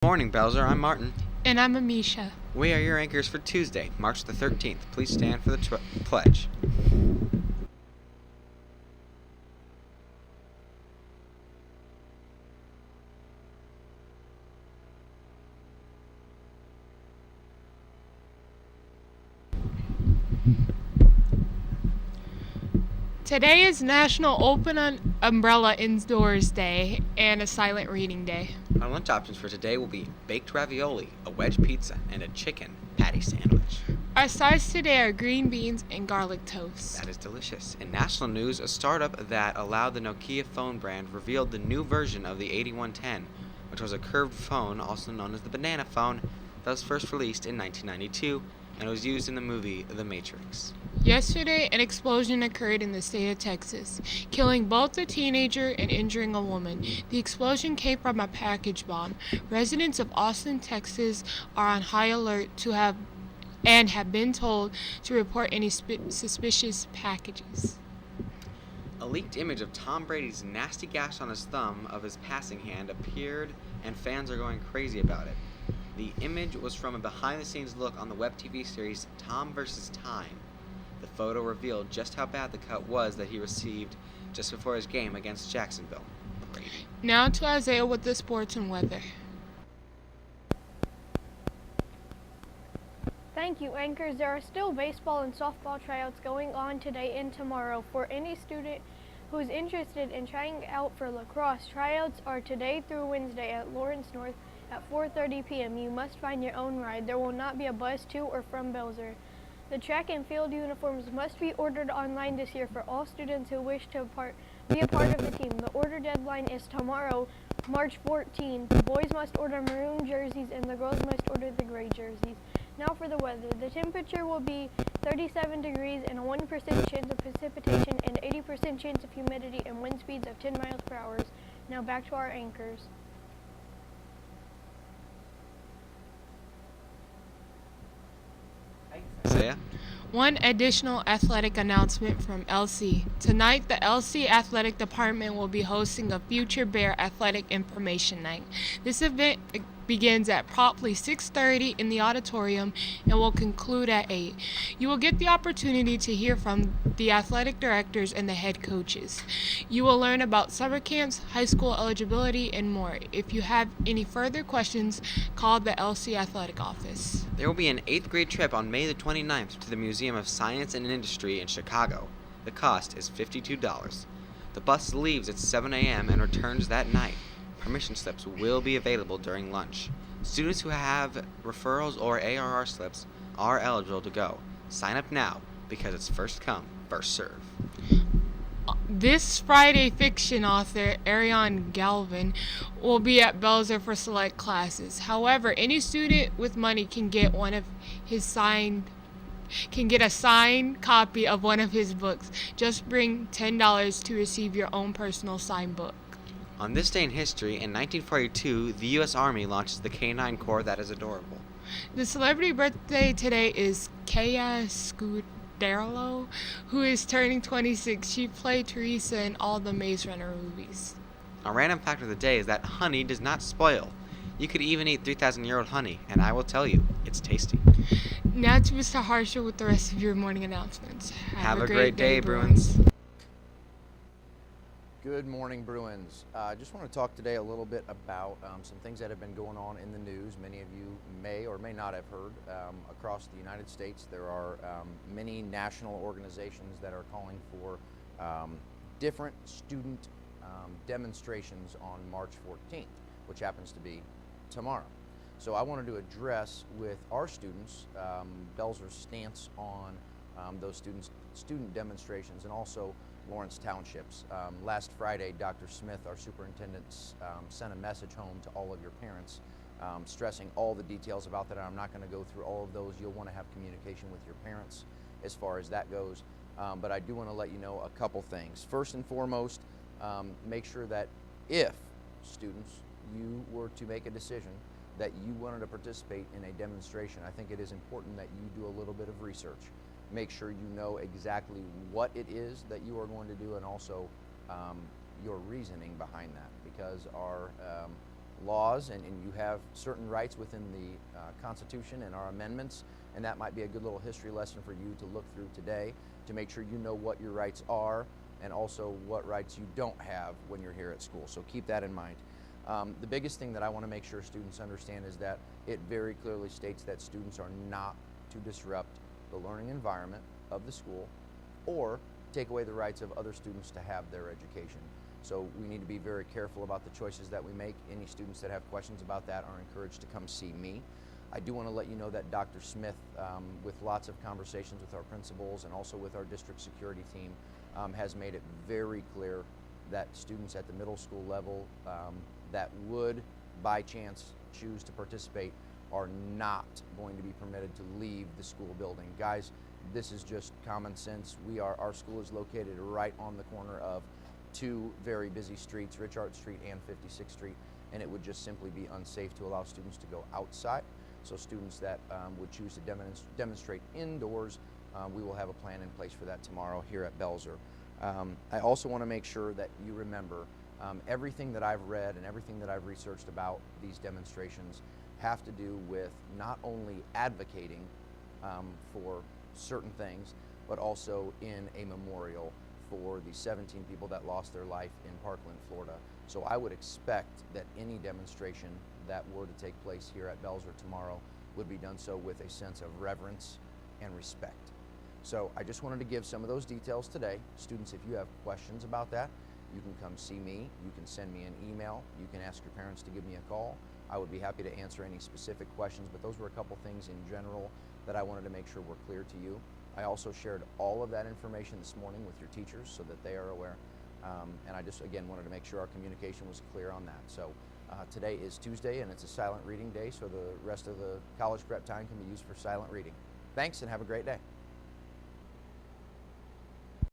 Morning, Belzer. I'm Martin. And I'm Amisha. We are your anchors for Tuesday, March the 13th. Please stand for the pledge. Today is National Open Umbrella Indoors Day and a Silent Reading Day. Our lunch options for today will be baked ravioli, a wedge pizza, and a chicken patty sandwich. Our sides today are green beans and garlic toast. That is delicious. In national news, a startup that allowed the Nokia phone brand revealed the new version of the 8110, which was a curved phone, also known as the banana phone, that was first released in 1992 and was used in the movie The Matrix. Yesterday, an explosion occurred in the state of Texas, killing both a teenager and injuring a woman. The explosion came from a package bomb. Residents of Austin, Texas are on high alert have been told to report any suspicious packages. A leaked image of Tom Brady's nasty gash on his thumb of his passing hand appeared, and fans are going crazy about it. The image was from a behind-the-scenes look on the web TV series Tom vs. Time. The photo revealed just how bad the cut was that he received just before his game against Jacksonville. Brady. Now to Isaiah with the sports and weather. Thank you, anchors. There are still baseball and softball tryouts going on today and tomorrow. For any student who is interested in trying out for lacrosse, tryouts are today through Wednesday at Lawrence North at 4:30 p.m. You must find your own ride. There will not be a bus to or from Belzer. The track and field uniforms must be ordered online this year for all students who wish to be a part of the team. The order deadline is tomorrow, March 14th. The boys must order maroon jerseys and the girls must order the gray jerseys. Now for the weather. The temperature will be 37 degrees and a 1% chance of precipitation and 80% chance of humidity and wind speeds of 10 miles per hour. Now back to our anchors. Isaiah? One additional athletic announcement from LC. Tonight, the LC Athletic Department will be hosting a Future Bear Athletic Information Night. This event begins at promptly 6:30 in the auditorium and will conclude at 8. You will get the opportunity to hear from the athletic directors and the head coaches. You will learn about summer camps, high school eligibility, and more. If you have any further questions, call the LC Athletic Office. There will be an 8th grade trip on May the 29th to the Museum of Science and Industry in Chicago. The cost is $52. The bus leaves at 7 a.m. and returns that night. Permission slips will be available during lunch. Students who have referrals or ARR slips are eligible to go. Sign up now because it's first come, first serve. This Friday, fiction author Ariane Galvin will be at Belzer for select classes. However, any student with money can get a signed copy of one of his books. Just bring $10 to receive your own personal signed book. On this day in history, in 1942, the U.S. Army launches the K-9 Corps. That is adorable. The celebrity birthday today is Kaya Scudero, who is turning 26. She played Teresa in all the Maze Runner movies. A random fact of the day is that honey does not spoil. You could even eat 3,000-year-old honey, and I will tell you, it's tasty. Now to Mr. Harsher with the rest of your morning announcements. Have a great day, Bruins. Good morning, Bruins. I just want to talk today a little bit about some things that have been going on in the news. Many of you may or may not have heard across the United States. There are many national organizations that are calling for different student demonstrations on March 14th, which happens to be tomorrow. So I wanted to address with our students Belzer's stance on those student demonstrations and also Lawrence Townships. Last Friday, Dr. Smith, our superintendent, sent a message home to all of your parents stressing all the details about that. I'm not going to go through all of those. You'll want to have communication with your parents as far as that goes. But I do want to let you know a couple things. First and foremost, make sure that if students, you were to make a decision that you wanted to participate in a demonstration, I think it is important that you do a little bit of research. Make sure you know exactly what it is that you are going to do and also your reasoning behind that, because our laws and you have certain rights within the Constitution and our amendments, and that might be a good little history lesson for you to look through today to make sure you know what your rights are and also what rights you don't have when you're here at school. So keep that in mind. The biggest thing that I want to make sure students understand is that it very clearly states that students are not to disrupt the learning environment of the school or take away the rights of other students to have their education. So we need to be very careful about the choices that we make. Any students that have questions about that are encouraged to come see me. I do want to let you know that Dr. Smith, with lots of conversations with our principals and also with our district security team, has made it very clear that students at the middle school level that would, by chance, choose to participate are not going to be permitted to leave the school building. Guys, this is just common sense. Our school is located right on the corner of two very busy streets, Richard Street and 56th Street, and it would just simply be unsafe to allow students to go outside. So students that would choose to demonstrate indoors, we will have a plan in place for that tomorrow here at Belzer. I also want to make sure that you remember everything that I've read and everything that I've researched about these demonstrations have to do with not only advocating for certain things, but also in a memorial for the 17 people that lost their life in Parkland, Florida. So I would expect that any demonstration that were to take place here at Belzer tomorrow would be done so with a sense of reverence and respect. So I just wanted to give some of those details today. Students, if you have questions about that, you can come see me, you can send me an email, you can ask your parents to give me a call. I would be happy to answer any specific questions, but those were a couple things in general that I wanted to make sure were clear to you. I also shared all of that information this morning with your teachers so that they are aware. And I just, again, wanted to make sure our communication was clear on that. So today is Tuesday and it's a silent reading day, so the rest of the college prep time can be used for silent reading. Thanks and have a great day.